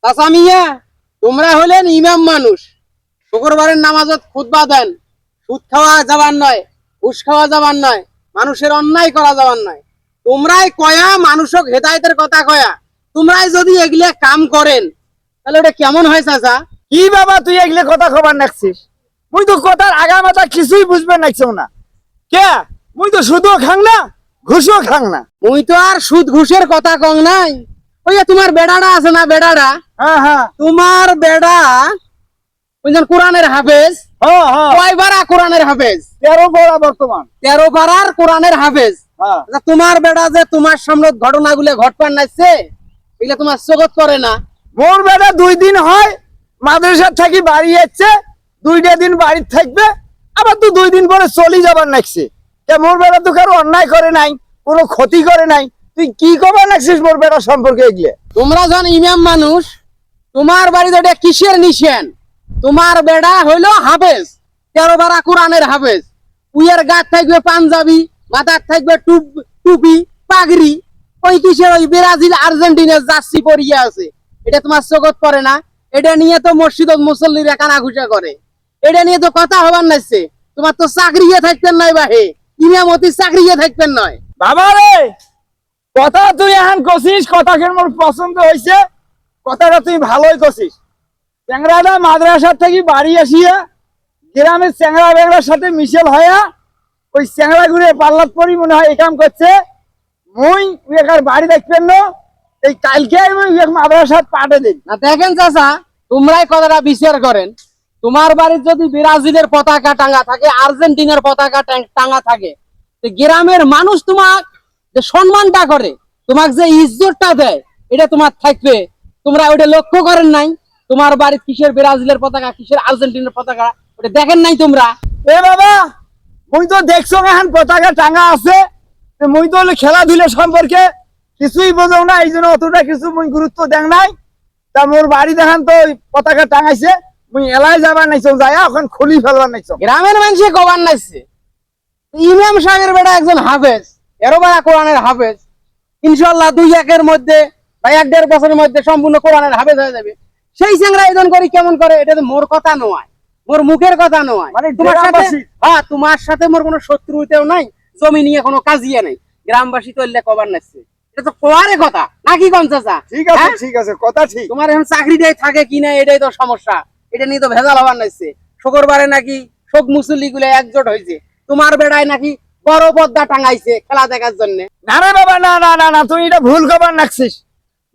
চাচা মিয়া, তোমরা হলেন ইমাম মানুষ, শুক্রবারের নামাজত খুতবা দেন। সুদ খাওয়া যাবার নয়, ঘুষ খাওয়া যাবার নয়, মানুষের অন্যায় করা যাবার নয়। তোমরাই কয়া মানুষক হেদায়েতের কথা কয়া, তোমরাই যদি এগুলা কাম করেন তাহলে ওটা কেমন হয় চাচা? কি বাবা তুই এগুলো কথা খবর নাকছিস? মুই তো কথার আগা মাথা কিছুই বুঝবে নাকছো না। কে মুই তো সুদও খাং না, ঘুষও খাং না। মুই তো আর সুদ ঘুষের কথা কং নাই। ওই যে তোমার বেড়াটা আছে না, বেড়াটা, হ্যাঁ হ্যাঁ তোমার বেড়া ওইজন কোরআনের হাফেজ। হ্যাঁ হ্যাঁ কয়বারা কোরআনের হাফেজ? 13 বড়া বর্তমান। 13 বারার কোরআনের হাফেজ। হ্যাঁ আচ্ছা, তোমার বেড়া যে তোমার সামনে ঘটনাগুলো ঘটপান নাইছে, এগুলা তোমার চোখত করে না? মোর বেটা 2 দিন হয় মাদ্রাসা থেকে বাড়ি যাচ্ছে, 2টা দিন বাড়ি থাকবে, আবার তো 2 দিন পরে চলে যাবার নাকছে। কে মোর বেটা তো কারো অন্যায় করে নাই, কোনো ক্ষতি করে নাই, তুই কি কবার নাকছিস মোর বেটা সম্পর্কে এগুলো? তোমরা যখন ইমাম মানুষ, তোমার বাড়িতে ওটা কিসের নিশান? তোমার বেড়া হইলো হাফেজ, 13 বারা কোরআনের হাফেজ। উইয়ের গাত থাকবে পাঞ্জাবি, মাথার থাকবে টুপি পাগড়ি। ওই কিসের ওই ব্রাজিল আর্জেন্টিনার জার্সি পরিয়ে আছে, এটা তোমার চোখত পড়ে না? এটা নিয়ে তো মসজিদত মুসল্লিরা কানাঘুষা করে, এটা নিয়ে তো কথা হবার নাইছে। তোমার তো চাকরিয়ে থাকতেন নয় বাহে, ইমামতি চাকরিয়ে থাকতেন নয়। বাবা রে, কথা তুই এখন কছিস, কথা কেন মোর পছন্দ হয়েছে, কথাটা তুই ভালোই কছিস। চ্যাংরাটা মাদ্রাসার থেকে বাড়ি আসিয়া গ্রামের চ্যাংরা বেংরার সাথে মিশেল হইয়া ওই চ্যাংরা ঘুরে পাল্লাত পরি মনে হয় এই কাম করছে। মুই একার বাড়ি দেখবেন না, এই কালকে আমি মাদ্রাসাত পাঠে দিই না দেখেন চাচা, তোমরাই কথাটা বিচার করেন। তোমার বাড়ির যদি ব্রাজিলের পতাকা টাঙ্গা থাকে, আর্জেন্টিনার পতাকা টাঙ্গা থাকে, তো গ্রামের মানুষ তোমাক যে সম্মানটা করে, তোমাক যে ইজ্জতটা দেয়, এটা তোমার থাকবে। তোমরা ওটা লক্ষ্য করেন নাই? তোমার বাড়ির কিসের ব্রাজিলের পতাকা, কিসের আর্জেন্টিনার পতাকা, ওটা দেখেন নাই তোমরা? এ বাবা, মুই তো দেখছো এখন পতাকা টাঙ্গা আছে, মুই তো খেলাধুলা সম্পর্কে কিছুই বোঝো না, এই জন্য অতটা কিছু মুই গুরুত্ব দেন নাই। তা মোর বাড়ি দেখান তো পতাকা টাঙাইছে, মুই এলাই যাবার নাইছো, যায় এখন খুলি ফেলবার নাইছো। গ্রামের মানুষে কবার নাইছে। ইমাম সাহেবের বেটা একজন হাফেজ, 13 বারা কোরআনের হাফেজ। ইনশাল্লাহ 2-1 মধ্যে বা 1-1.5 বছরের মধ্যে সম্পূর্ণ কোরআনের হাফেজ হয়ে যাবে। সেই চ্যাংরা আয়োজন করি কেমন করে? এটা তো মোর কথা নয়, মোর মুখের কথা নয়। মানে তোমার সাথে, গ্রামবাসী। হ্যাঁ, তোমার সাথে মোর কোনো শত্রুতেও নাই, জমি নিয়ে কোনো কাজিয়া নাই। গ্রামবাসী তো এলে কবার নাইছে, এটা তো কোয়ারে কথা নাকি কোন চাচা? ঠিক আছে হ্যাঁ? ঠিক আছে, কথা ঠিক। তোমার এখন চাকরিটাই থাকে কিনা এটাই তো সমস্যা। এটা নিয়ে তো ভেজাল হবার নাইছে। শুক্রবারে নাকি শোক মুসল্লি গুলো একজোট হয়েছে, তোমার বেড়ায় নাকি বড় পর্দা টাঙাইছে খেলা দেখার জন্য। না রে বাবা, না না না না, তুই এটা ভুল খবর নাকছিস।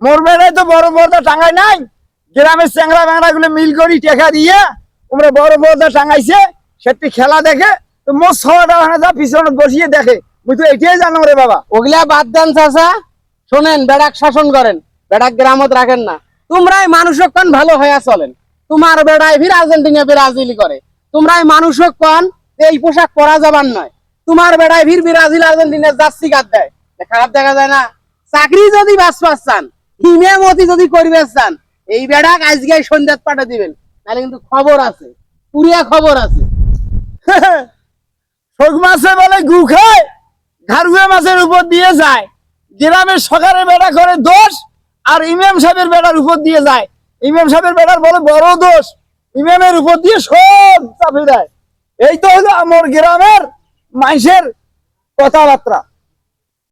মোর বেড়ায় তো বড় পর্দা টাঙাই নাই, গ্রামের চ্যাংরা ব্যাংরা গুলো মিল করি টেকা দিয়ে তোমরা বড় পর্দা টাঙাইছে, সেটি খেলা দেখে তো মোর ছটা যা পিছনে বসিয়ে দেখে, মুই তো এটাই জানো রে বাবা। ওগুলা বাদ দেন চাচা, শোনেন, বেড়াক শাসন করেন, বেড়াক গ্রামত রাখেন না। তোমরাই মানুষক্ষণ ভালো হইয়া চলেন। তোমার বেড়ায় ফির আর্জেন্টিনা ব্রাজিল করে, তোমরাই মানুষক্ষণ এই পোশাক পরা যাবার নয়। তোমার বেড়ায় ফির ব্রাজিল আর্জেন্টিনার জার্সি গাদ দেয়, খারাপ দেখা যায় না? চাকরি যদি বাঁচবার চান, ইমামতি যদি করিবার চান, এই বেড়াক আজকে সন্ধ্যাত পাঠা দিবেন, তাহলে কিন্তু খবর আছে, পুরিয়া খবর আছে। শোক মাছে বলে গু খায়, ঘাড়ুয়া মাছের উপর দিয়ে যায়। গ্রামের সকালের বেড়া করে দোষ, আর ইমাম সাহেবের বেড়ার উপর দিয়ে যায়। ইমাম সাহেবের বেড়ার বলে বড় দোষ, ইমামের উপর দিয়ে সব চাপে দেয়। এই তো হলো আমার গ্রামের মানুষের কথাবার্তা।